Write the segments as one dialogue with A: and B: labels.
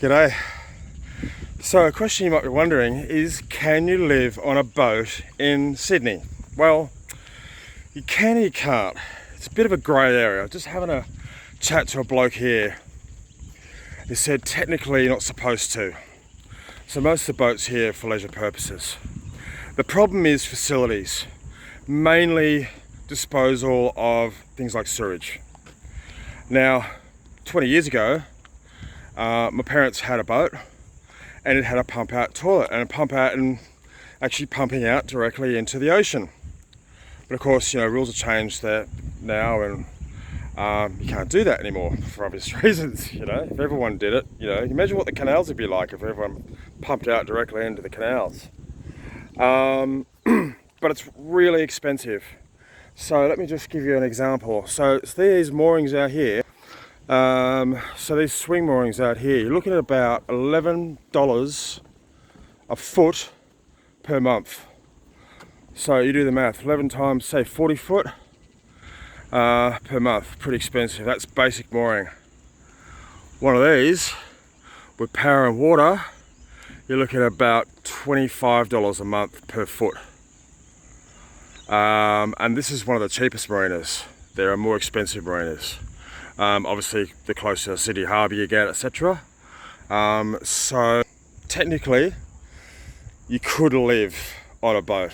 A: G'day. So a question you might be wondering is, can you live on a boat in Sydney? Well, you can and you can't. It's a bit of a grey area. Just having a chat to a bloke here. He said technically you're not supposed to. So most of the boats here are for leisure purposes. The problem is facilities, mainly disposal of things like sewage. Now, 20 years ago, my parents had a boat and it had a pump out toilet and a pump out and actually pumping out directly into the ocean. But of course, rules have changed there now, and you can't do that anymore for obvious reasons. If everyone did it, imagine what the canals would be like if everyone pumped out directly into the canals. But it's really expensive. So let me just give you an example. So it's these moorings out here. So these swing moorings out here, you're looking at about $11 a foot per month. So you do the math, 11 times, say 40 foot per month. Pretty expensive. That's basic mooring. One of these with power and water, you're looking at about $25 a month per foot. And this is one of the cheapest marinas. There are more expensive marinas. Obviously, the closer city harbour you get, etc. So technically, you could live on a boat.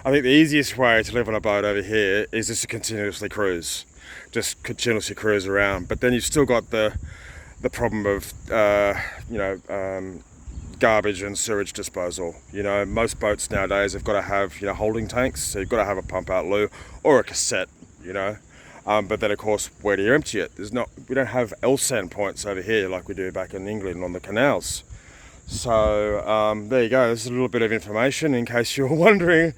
A: I think the easiest way to live on a boat over here is just to continuously cruise, around. But then you've still got the problem of garbage and sewage disposal. Most boats nowadays have got to have holding tanks, so you've got to have a pump out loo or a cassette. But then of course, where do you empty it? We don't have LSAN points over here like we do back in England on the canals. So there you go. This is a little bit of information in case you're wondering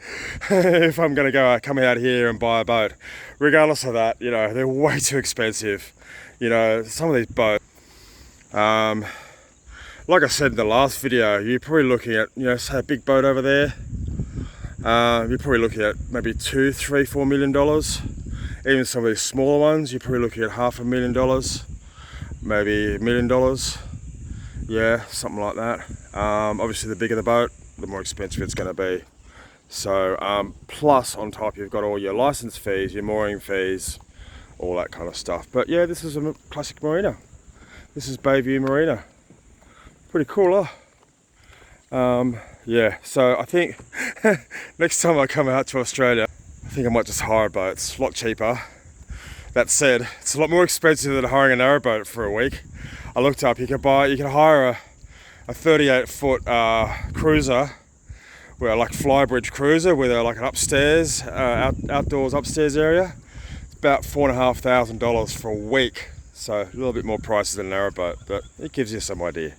A: if I'm going to come out here and buy a boat. Regardless of that, they're way too expensive. Some of these boats, like I said in the last video, you're probably looking at, say a big boat over there. You're probably looking at maybe $2, $3, $4 million. Even some of these smaller ones, you're probably looking at $500,000, maybe $1 million. Yeah, something like that. Obviously, the bigger the boat, the more expensive it's going to be. So, plus on top, you've got all your license fees, your mooring fees, all that kind of stuff. But yeah, this is a classic marina. This is Bayview Marina. Pretty cool, huh? Yeah, so I think next time I come out to Australia, I think I might just hire a boat. It's a lot cheaper. That said, it's a lot more expensive than hiring a narrowboat for a week. I looked up, you can hire a 38-foot cruiser, like flybridge cruiser, with like an upstairs, outdoors upstairs area. It's about $4,500 for a week. So a little bit more pricey than a narrowboat, but it gives you some idea.